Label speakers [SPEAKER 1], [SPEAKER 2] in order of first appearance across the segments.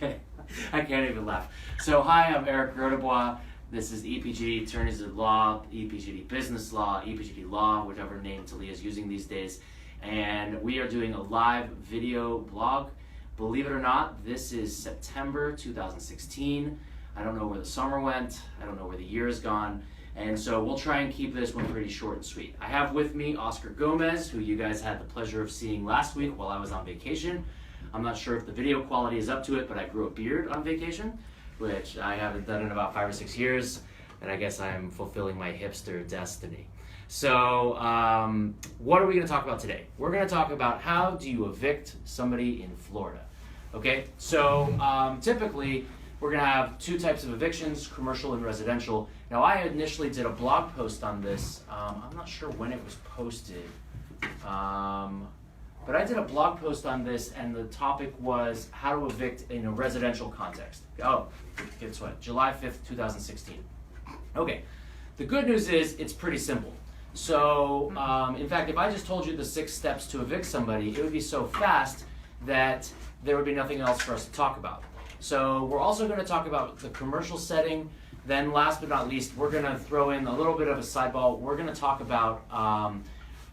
[SPEAKER 1] Okay, I can't even laugh. So hi, I'm Eric Rodebois. This is EPGD Attorneys at Law, EPGD Business Law, EPGD Law, whichever name Talia is using these days. And we are doing a live video blog. Believe it or not, this is September 2016. I don't know where the summer went. I don't know where the year has gone. And so we'll try and keep this one pretty short and sweet. I have with me Oscar Gomez, who you guys had the pleasure of seeing last week while I was on vacation. I'm not sure if the video quality is up to it, but I grew a beard on vacation, which I haven't done in about 5 or 6 years, and I guess I'm fulfilling my hipster destiny. So what are we going to talk about today? We're going to talk about how do you evict somebody in Florida. Okay, so typically we're going to have 2 types of evictions, commercial and residential. Now I initially did a blog post on this. I'm not sure when it was posted. But I did a blog post on this, and the topic was how to evict in a residential context. Oh, guess what? July 5th, 2016. Okay, the good news is it's pretty simple. So, in fact, if I just told you the 6 steps to evict somebody, it would be so fast that there would be nothing else for us to talk about. So we're also going to talk about the commercial setting. Then last but not least, we're going to throw in a little bit of a sideball. We're going to talk about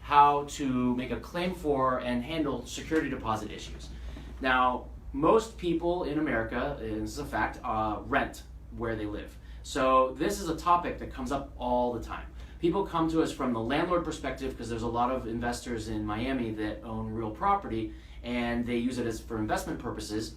[SPEAKER 1] how to make a claim for and handle security deposit issues. Now, most people in America, and this is a fact, rent where they live. So this is a topic that comes up all the time. People come to us from the landlord perspective because there's a lot of investors in Miami that own real property and they use it for investment purposes.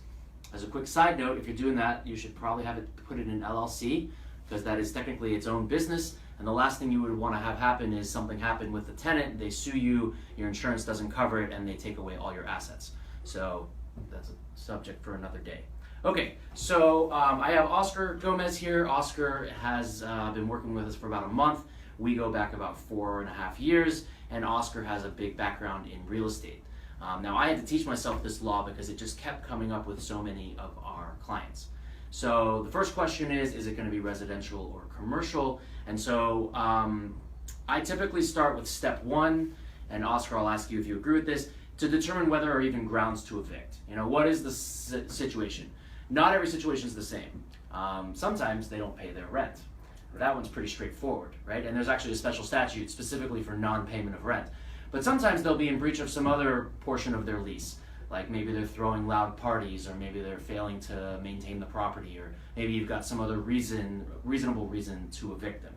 [SPEAKER 1] As a quick side note, if you're doing that, you should probably have it put it in an LLC because that is technically its own business. And the last thing you would want to have happen is something happen with the tenant, they sue you, your insurance doesn't cover it, and they take away all your assets. So that's a subject for another day. Okay, so I have Oscar Gomez here. Oscar has been working with us for about a month. We go back about 4.5 years, and Oscar has a big background in real estate. Now I had to teach myself this law because it just kept coming up with so many of our clients. So the first question is it going to be residential or commercial? And so I typically start with step 1, and Oscar, I'll ask you if you agree with this, to determine whether there are even grounds to evict. You know, what is the situation? Not every situation is the same. Sometimes they don't pay their rent. That one's pretty straightforward, right? And there's actually a special statute specifically for non-payment of rent. But sometimes they'll be in breach of some other portion of their lease. Like maybe they're throwing loud parties, or maybe they're failing to maintain the property, or maybe you've got some other reasonable reason to evict them.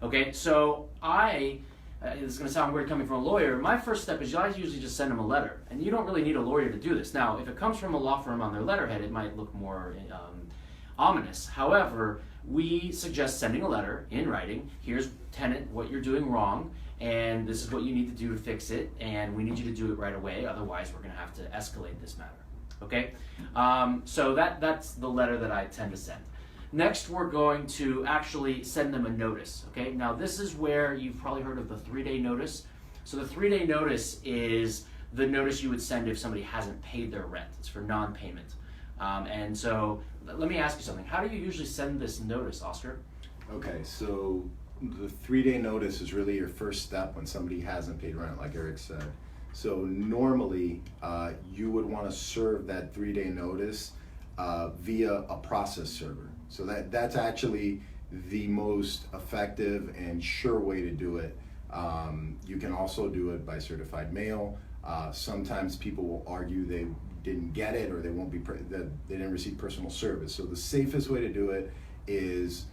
[SPEAKER 1] Okay, so this is going to sound weird coming from a lawyer, my first step is I usually just send them a letter. And you don't really need a lawyer to do this. Now, if it comes from a law firm on their letterhead, it might look more ominous. However, we suggest sending a letter in writing. Here's, tenant, what you're doing wrong, and this is what you need to do to fix it, and we need you to do it right away, otherwise we're going to have to escalate this matter. Okay? So that's the letter that I tend to send. Next, we're going to actually send them a notice. Okay? Now this is where you've probably heard of the 3-day notice. So the 3-day notice is the notice you would send if somebody hasn't paid their rent. It's for non-payment. And so let me ask you something. How do you usually send this notice, Oscar?
[SPEAKER 2] Okay, so the 3-day notice is really your first step when somebody hasn't paid rent, like Eric said. So normally you would want to serve that 3-day notice via a process server. So that's actually the most effective and sure way to do it. You can also do it by certified mail. Sometimes people will argue they didn't get it, or they didn't receive personal service. So the safest way to do it is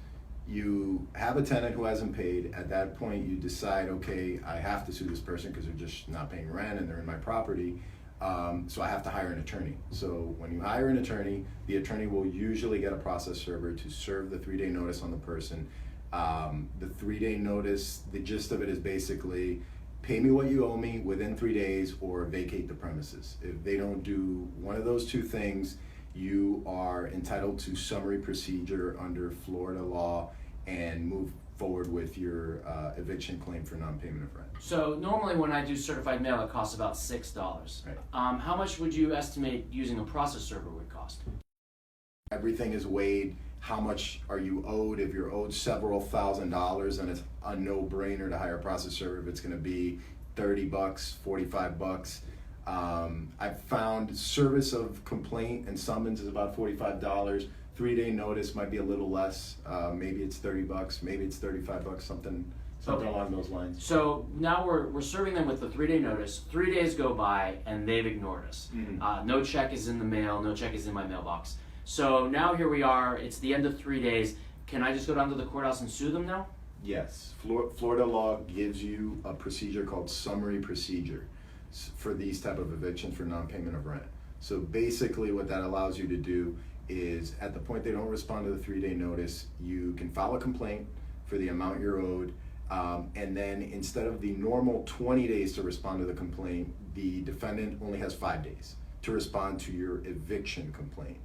[SPEAKER 2] you have a tenant who hasn't paid. At that point, you decide, okay, I have to sue this person because they're just not paying rent and they're in my property. So I have to hire an attorney. So when you hire an attorney, the attorney will usually get a process server to serve the 3-day notice on the person. The 3-day notice, the gist of it is basically, pay me what you owe me within 3 days or vacate the premises. If they don't do one of those 2 things, you are entitled to summary procedure under Florida law and move forward with your eviction claim for non-payment of rent.
[SPEAKER 1] So normally when I do certified mail, it costs about $6.
[SPEAKER 2] Right.
[SPEAKER 1] How much would you estimate using a process server would cost?
[SPEAKER 2] Everything is weighed. How much are you owed? If you're owed several $1,000s, and it's a no-brainer to hire a process server. If it's going to be $30, $45, I've found service of complaint and summons is about $45. 3-day notice might be a little less. Maybe it's $30, maybe it's $35, something along those lines.
[SPEAKER 1] So now we're serving them with the 3-day notice. 3 days go by and they've ignored us. No check is in the mail, no check is in my mailbox. So now here we are, it's the end of 3 days. Can I just go down to the courthouse and sue them now?
[SPEAKER 2] Yes, Florida law gives you a procedure called summary procedure for these type of evictions for non-payment of rent. So basically what that allows you to do is at the point they don't respond to the 3-day notice, you can file a complaint for the amount you're owed, and then instead of the normal 20 days to respond to the complaint, the defendant only has 5 days to respond to your eviction complaint.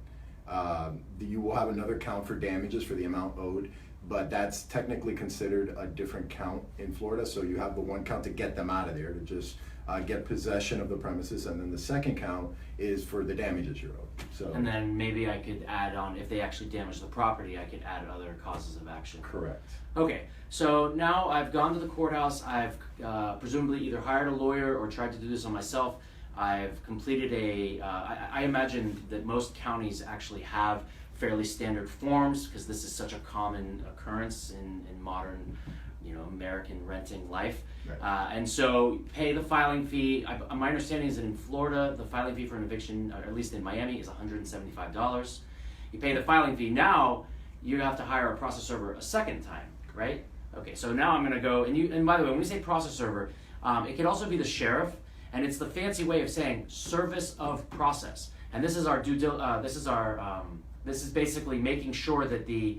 [SPEAKER 2] You will have another count for damages for the amount owed, but that's technically considered a different count in Florida. So you have the one count to get them out of there, to just get possession of the premises, and then the second count is for the damages you're owed. So,
[SPEAKER 1] and then maybe I could add on, if they actually damage the property, I could add other causes of action.
[SPEAKER 2] Correct.
[SPEAKER 1] Okay, so now I've gone to the courthouse, I've presumably either hired a lawyer or tried to do this on myself. I've completed I imagine that most counties actually have fairly standard forms, because this is such a common occurrence in modern, American renting life.
[SPEAKER 2] Right.
[SPEAKER 1] And so pay the filing fee. My understanding is that in Florida, the filing fee for an eviction, or at least in Miami, is $175. You pay the filing fee. Now you have to hire a process server a second time, right? Okay, so now I'm going to go, and by the way, when we say process server, it could also be the sheriff, and it's the fancy way of saying service of process. And this is our this is basically making sure that the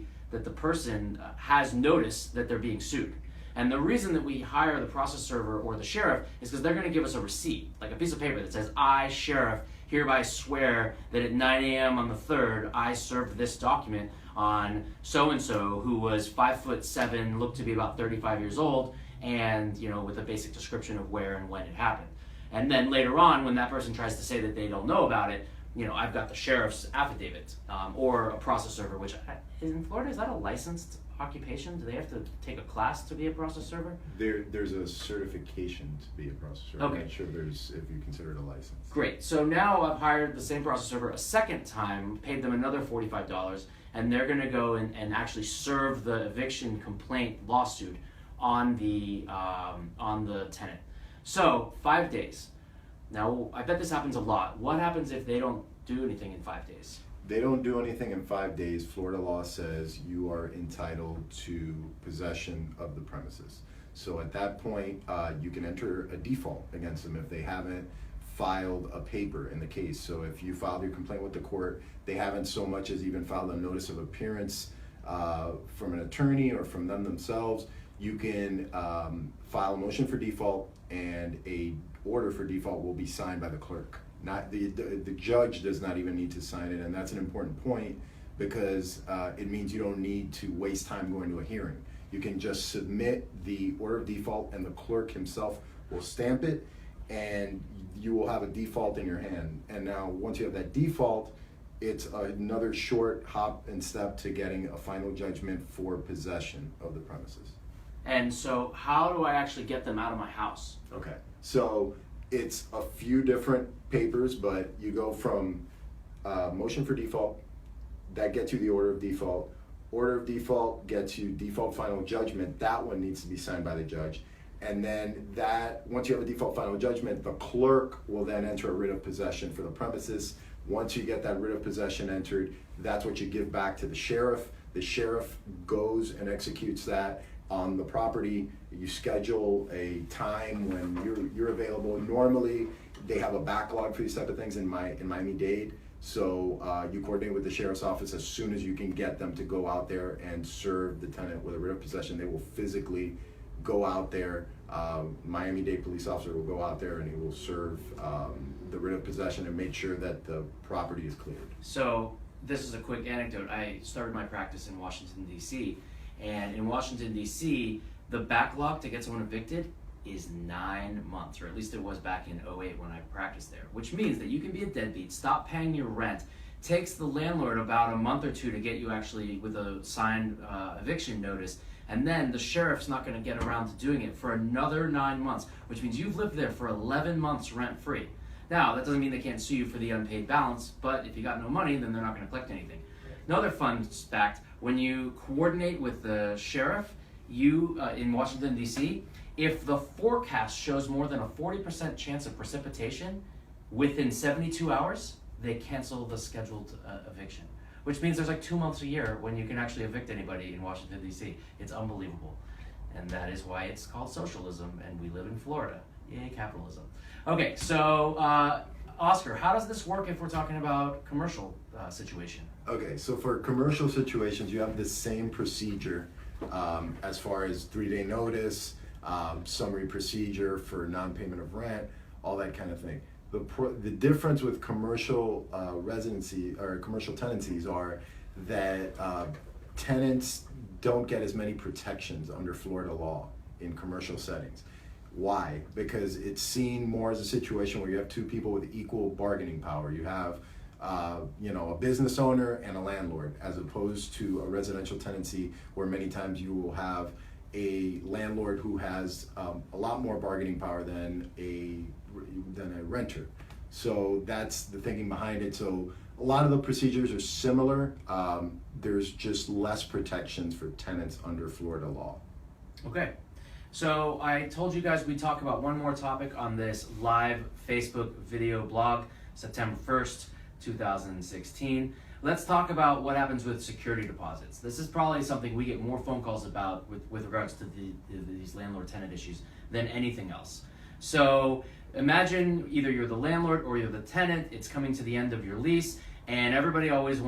[SPEAKER 1] person has notice that they're being sued. And the reason that we hire the process server or the sheriff is because they're going to give us a receipt, like a piece of paper that says, I, sheriff, hereby swear that at 9 a.m. on the 3rd, I served this document on so-and-so who was 5'7", looked to be about 35 years old, and with a basic description of where and when it happened. And then later on, when that person tries to say that they don't know about it, I've got the sheriff's affidavit, or a process server, which in Florida, is that a licensed occupation? Do they have to take a class to be a process server?
[SPEAKER 2] There's a certification to be a process server.
[SPEAKER 1] Okay.
[SPEAKER 2] I'm not sure if you consider it a license.
[SPEAKER 1] Great. So now I've hired the same process server a second time, paid them another $45, and they're going to go and actually serve the eviction complaint lawsuit on the tenant. So 5 days. Now, I bet this happens a lot. What happens if they don't do anything in 5 days?
[SPEAKER 2] They don't do anything in 5 days. Florida law says you are entitled to possession of the premises. So at that point, you can enter a default against them if they haven't filed a paper in the case. So if you filed your complaint with the court, they haven't so much as even filed a notice of appearance from an attorney or from them themselves, you can file a motion for default, and a order for default will be signed by the clerk. Not the judge does not even need to sign it, and that's an important point, because it means you don't need to waste time going to a hearing. You can just submit the order of default, and the clerk himself will stamp it, and you will have a default in your hand. And now once you have that default, it's another short hop and step to getting a final judgment for possession of the premises.
[SPEAKER 1] And so how do I actually get them out of my house?
[SPEAKER 2] Okay, so it's a few different papers, but you go from motion for default, that gets you the order of default. Order of default gets you default final judgment. That one needs to be signed by the judge. And then once you have a default final judgment, the clerk will then enter a writ of possession for the premises. Once you get that writ of possession entered, that's what you give back to the sheriff. The sheriff goes and executes that on the property. You schedule a time when you're available. Normally, they have a backlog for these type of things in Miami-Dade. So you coordinate with the sheriff's office as soon as you can get them to go out there and serve the tenant with a writ of possession. They will physically go out there. Miami-Dade police officer will go out there and he will serve the writ of possession and make sure that the property is cleared.
[SPEAKER 1] So this is a quick anecdote. I started my practice in Washington, D.C., and in Washington, D.C., the backlog to get someone evicted is 9 months, or at least it was back in 2008 when I practiced there, which means that you can be a deadbeat, stop paying your rent, takes the landlord about a month or two to get you actually with a signed eviction notice, and then the sheriff's not going to get around to doing it for another 9 months, which means you've lived there for 11 months rent-free. Now, that doesn't mean they can't sue you for the unpaid balance, but if you got no money, then they're not going to collect anything. Another fun fact, when you coordinate with the sheriff, in Washington, D.C., if the forecast shows more than a 40% chance of precipitation within 72 hours, they cancel the scheduled eviction. Which means there's like 2 months a year when you can actually evict anybody in Washington, D.C. It's unbelievable. And that is why it's called socialism, and we live in Florida. Yay, capitalism. Okay, so Oscar, how does this work if we're talking about commercial situation?
[SPEAKER 2] Okay, so for commercial situations, you have the same procedure as far as 3-day notice, summary procedure for non-payment of rent, all that kind of thing. The difference with commercial residency or commercial tenancies are that tenants don't get as many protections under Florida law in commercial settings. Why? Because it's seen more as a situation where you have two people with equal bargaining power. You have a business owner and a landlord, as opposed to a residential tenancy where many times you will have a landlord who has a lot more bargaining power than a renter. So that's the thinking behind it. So a lot of the procedures are similar. There's just less protections for tenants under Florida law.
[SPEAKER 1] Okay. So I told you guys we'd talk about one more topic on this live Facebook video blog, September 1st, 2016. Let's talk about what happens with security deposits. This is probably something we get more phone calls about with regards to these landlord-tenant issues than anything else. So imagine either you're the landlord or you're the tenant, it's coming to the end of your lease, and everybody always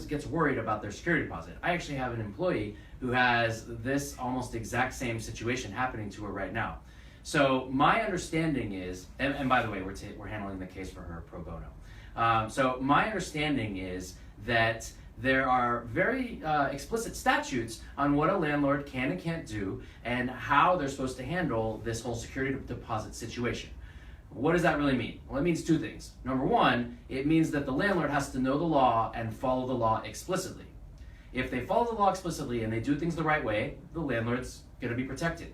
[SPEAKER 1] gets worried about their security deposit. I actually have an employee who has this almost exact same situation happening to her right now. So my understanding is, and by the way, we're handling the case for her pro bono. So my understanding is that there are very explicit statutes on what a landlord can and can't do and how they're supposed to handle this whole security deposit situation. What does that really mean? Well, it means two things. Number one, it means that the landlord has to know the law and follow the law explicitly. If they follow the law explicitly and they do things the right way, the landlord's going to be protected.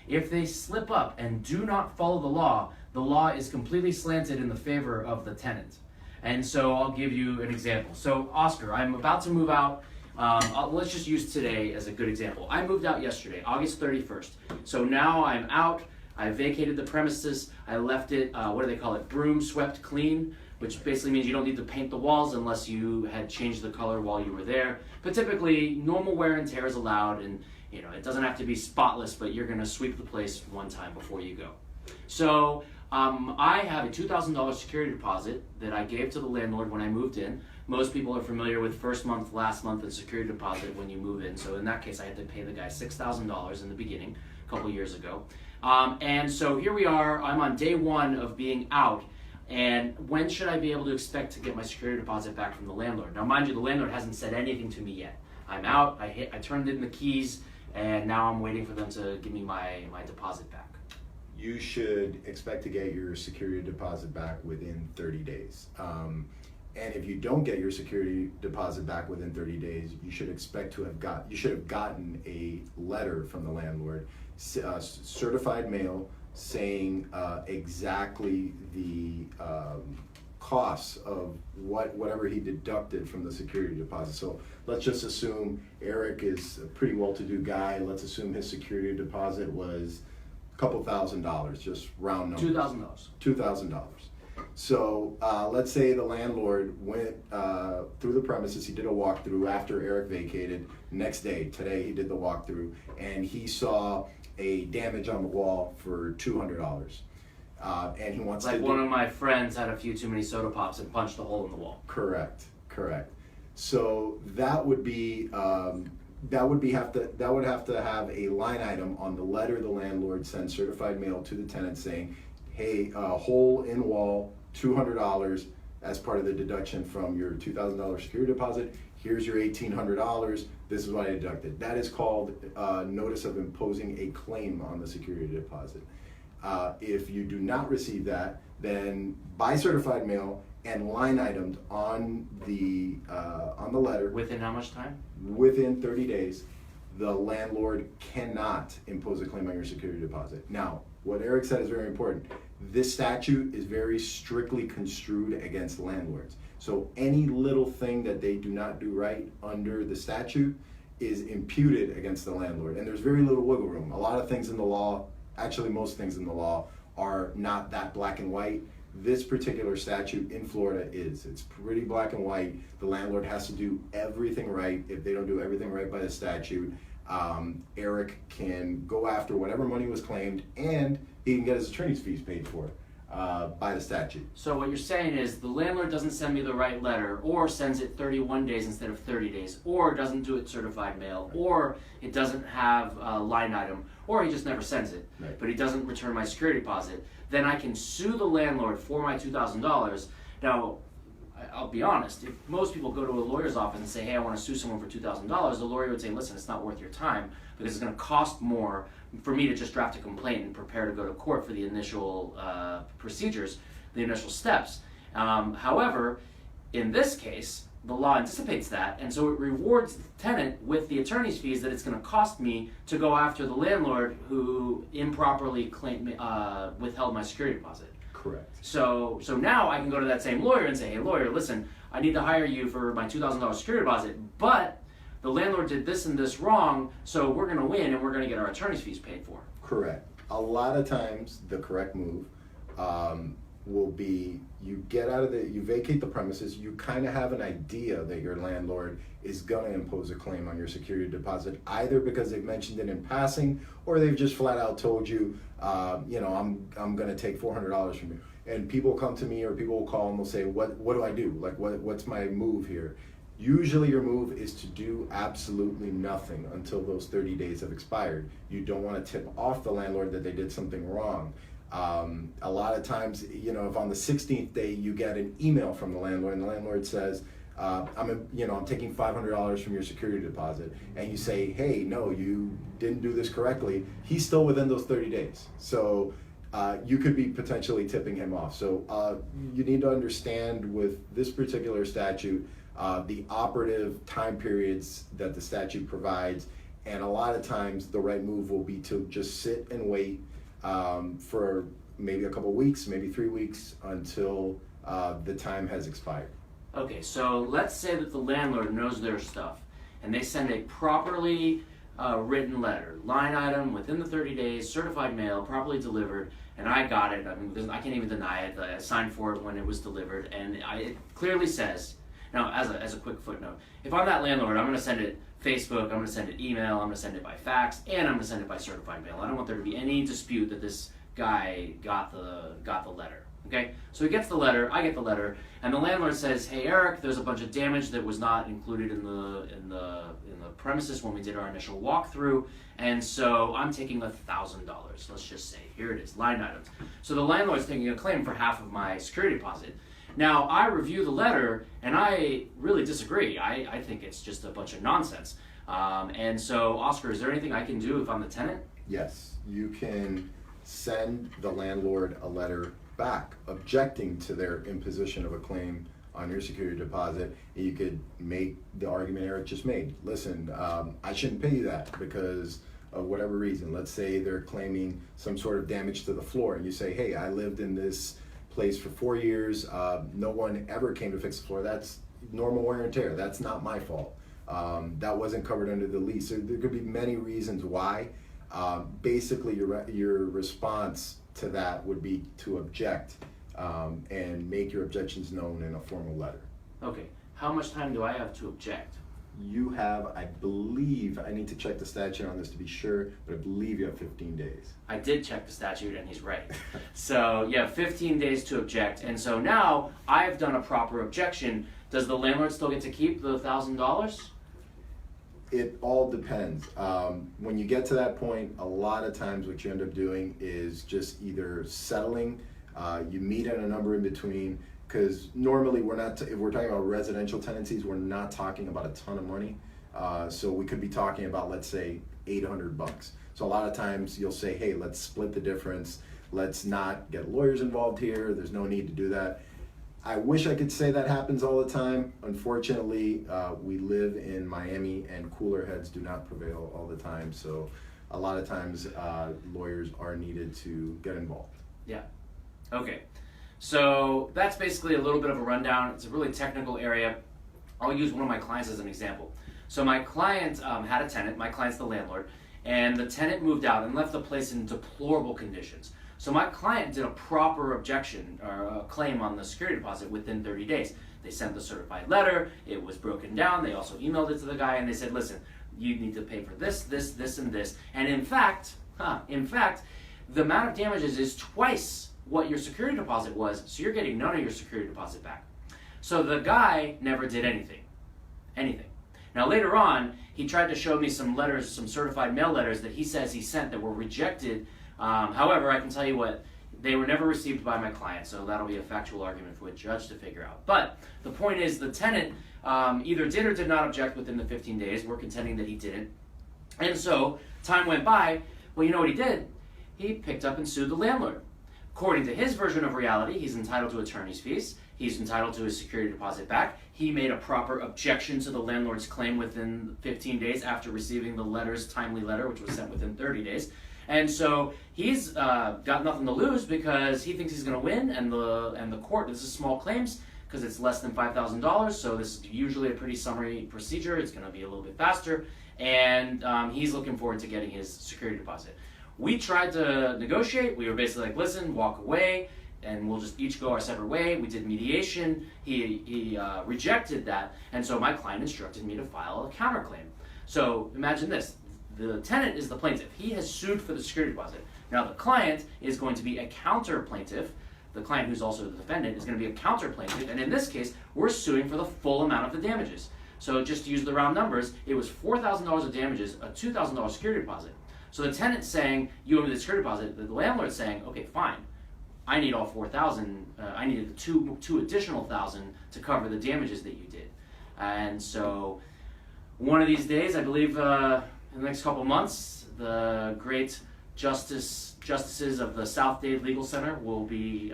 [SPEAKER 1] If they slip up and do not follow the law is completely slanted in the favor of the tenant. And so I'll give you an example. So Oscar, I'm about to move out. Let's just use today as a good example. I moved out yesterday, August 31st. So now I'm out. I vacated the premises. I left it, what do they call it? Broom swept clean, which basically means you don't need to paint the walls unless you had changed the color while you were there. But typically, normal wear and tear is allowed, and it doesn't have to be spotless, but you're gonna sweep the place one time before you go. So I have a $2,000 security deposit that I gave to the landlord when I moved in. Most people are familiar with first month, last month, and security deposit when you move in. So in that case, I had to pay the guy $6,000 in the beginning, a couple years ago. And so here we are, I'm on day one of being out, and when should I be able to expect to get my security deposit back from the landlord? Now mind you, the landlord hasn't said anything to me yet. I'm out, I turned in the keys, and now I'm waiting for them to give me my deposit back.
[SPEAKER 2] You should expect to get your security deposit back within 30 days. And if you don't get your security deposit back within 30 days, you should have gotten a letter from the landlord, certified mail, saying exactly the costs of whatever he deducted from the security deposit. So let's just assume Eric is a pretty well-to-do guy. Let's assume his security deposit was a couple $1,000, just round numbers.
[SPEAKER 1] $2,000.
[SPEAKER 2] $2,000. So let's say the landlord went through the premises, he did a walkthrough after Eric vacated. Next day, today, he did the walkthrough, and he saw a damage on the wall for $200. And he wants
[SPEAKER 1] like one of my friends had a few too many soda pops and punched a hole in the wall.
[SPEAKER 2] Correct. So that would have to have a line item on the letter the landlord sends certified mail to the tenant saying, hey, hole in wall, $200 as part of the deduction from your $2,000 security deposit. Here's your $1,800. This is what I deducted. That is called notice of imposing a claim on the security deposit. If you do not receive that, then by certified mail and line itemed on the letter.
[SPEAKER 1] Within how much time?
[SPEAKER 2] Within 30 days, the landlord cannot impose a claim on your security deposit. Now, what Eric said is very important. This statute is very strictly construed against landlords. So any little thing that they do not do right under the statute is imputed against the landlord. And there's very little wiggle room. A lot of things in the law, actually most things in the law, are not that black and white. This particular statute in Florida is. It's pretty black and white. The landlord has to do everything right. If they don't do everything right by the statute, Eric can go after whatever money was claimed, and he can get his attorney's fees paid for by the statute.
[SPEAKER 1] So what you're saying is the landlord doesn't send me the right letter, or sends it 31 days instead of 30 days, or doesn't do it certified mail, or it doesn't have a line item, or he just never sends it,
[SPEAKER 2] Right.
[SPEAKER 1] but he doesn't return my security deposit. Then I can sue the landlord for my $2,000. Now, I'll be honest, if most people go to a lawyer's office and say, hey, I want to sue someone for $2,000, the lawyer would say, listen, it's not worth your time because it's going to cost more for me to just draft a complaint and prepare to go to court for the initial procedures, the initial steps. However, in this case, the law anticipates that, and so it rewards the tenant with the attorney's fees that it's going to cost me to go after the landlord who improperly withheld my security deposit.
[SPEAKER 2] Correct.
[SPEAKER 1] So now I can go to that same lawyer and say, hey lawyer, listen, I need to hire you for my $2,000 security deposit, but the landlord did this and this wrong, so we're going to win and we're going to get our attorney's fees paid for.
[SPEAKER 2] Correct. A lot of times the correct move will be you vacate the premises, you kind of have an idea that your landlord is going to impose a claim on your security deposit, either because they've mentioned it in passing or they've just flat out told you, I'm going to take $400 from you. And people come to me or people will call and they'll say, what do I do? Like, what's my move here? Usually your move is to do absolutely nothing until those 30 days have expired. You don't want to tip off the landlord that they did something wrong. A lot of times, if on the 16th day you get an email from the landlord and the landlord says, I'm taking $500 from your security deposit, and you say, hey, no, you didn't do this correctly, he's still within those 30 days. So you could be potentially tipping him off. So you need to understand with this particular statute, the operative time periods that the statute provides, and a lot of times the right move will be to just sit and wait for maybe a couple weeks, maybe 3 weeks until the time has expired.
[SPEAKER 1] Okay, so let's say that the landlord knows their stuff and they send a properly written letter, line item within the 30 days, certified mail, properly delivered, and I got it. I mean, I can't even deny it. I signed for it when it was delivered, and it clearly says. Now, as a quick footnote, if I'm that landlord, I'm going to send it Facebook, I'm going to send it email, I'm going to send it by fax, and I'm going to send it by certified mail. I don't want there to be any dispute that this guy got the letter. Okay, so he gets the letter, I get the letter, and the landlord says, "Hey Eric, there's a bunch of damage that was not included in the premises when we did our initial walkthrough, and so I'm taking $1,000. Let's just say here it is, line items. So the landlord's taking a claim for half of my security deposit. Now I review the letter and I really disagree. I think it's just a bunch of nonsense. And so Oscar, is there anything I can do if I'm the tenant?
[SPEAKER 2] Yes, you can send the landlord a letter back objecting to their imposition of a claim on your security deposit. You could make the argument Eric just made. Listen, I shouldn't pay you that because of whatever reason. Let's say they're claiming some sort of damage to the floor, and you say, hey, I lived in this place for 4 years. No one ever came to fix the floor. That's normal wear and tear. That's not my fault. That wasn't covered under the lease. So there could be many reasons why. Basically, your response to that would be to object and make your objections known in a formal letter.
[SPEAKER 1] Okay, how much time do I have to object?
[SPEAKER 2] You have, I believe, I need to check the statute on this to be sure, but I believe you have 15 days.
[SPEAKER 1] I did check the statute and he's right. So you have 15 days to object, and so now I've done a proper objection. Does the landlord still get to keep the $1,000?
[SPEAKER 2] It all depends. When you get to that point, a lot of times what you end up doing is just either settling, you meet at a number in between, because normally we're not, if we're talking about residential tenancies, we're not talking about a ton of money. So we could be talking about, let's say, $800. So a lot of times you'll say, hey, let's split the difference. Let's not get lawyers involved here. There's no need to do that. I wish I could say that happens all the time. Unfortunately, we live in Miami and cooler heads do not prevail all the time. So a lot of times lawyers are needed to get involved.
[SPEAKER 1] Yeah. Okay, so that's basically a little bit of a rundown. It's a really technical area. I'll use one of my clients as an example. So my client had a tenant, my client's the landlord, and the tenant moved out and left the place in deplorable conditions. So my client did a proper objection or a claim on the security deposit within 30 days. They sent the certified letter, it was broken down, they also emailed it to the guy and they said, listen, you need to pay for this, this, and this. And in fact, the amount of damages is twice what your security deposit was, so you're getting none of your security deposit back. So the guy never did anything. Now later on, he tried to show me some letters, some certified mail letters that he says he sent that were rejected. However, I can tell you what, they were never received by my client, so that'll be a factual argument for a judge to figure out. But the point is, the tenant either did or did not object within the 15 days. We're contending that he didn't. And so time went by. Well, you know what he did? He picked up and sued the landlord. According to his version of reality, he's entitled to attorney's fees. He's entitled to his security deposit back. He made a proper objection to the landlord's claim within 15 days after receiving the timely letter, which was sent within 30 days. And so he's got nothing to lose because he thinks he's going to win, and the court, this is small claims because it's less than $5,000, so this is usually a pretty summary procedure. It's going to be a little bit faster, and he's looking forward to getting his security deposit. We tried to negotiate. We were basically like, listen, walk away, and we'll just each go our separate way. We did mediation. He rejected that, and so my client instructed me to file a counterclaim. So imagine this. The tenant is the plaintiff. He has sued for the security deposit. Now the client is going to be a counter plaintiff. The client, who's also the defendant, is going to be a counter plaintiff, and in this case, we're suing for the full amount of the damages. So just to use the round numbers, it was $4,000 of damages, a $2,000 security deposit. So the tenant's saying, you owe me the security deposit. The landlord's saying, okay, fine. I need all $4,000. I needed two additional $1,000 to cover the damages that you did. And so one of these days, I believe in the next couple of months, the great justices of the South Dade Legal Center will be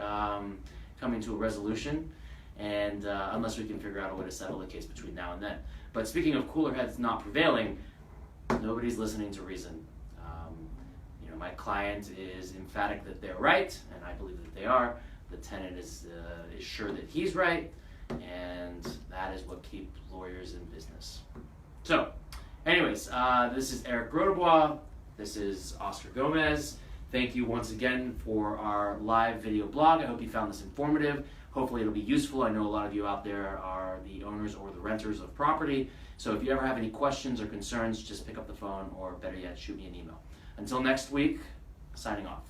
[SPEAKER 1] coming to a resolution, and unless we can figure out a way to settle the case between now and then. But speaking of cooler heads not prevailing, nobody's listening to reason. My client is emphatic that they're right, and I believe that they are. The tenant is sure that he's right, and that is what keeps lawyers in business. So, anyways, this is Eric Grotebois. This is Oscar Gomez. Thank you once again for our live video blog. I hope you found this informative. Hopefully it'll be useful. I know a lot of you out there are the owners or the renters of property. So if you ever have any questions or concerns, just pick up the phone, or better yet, shoot me an email. Until next week, signing off.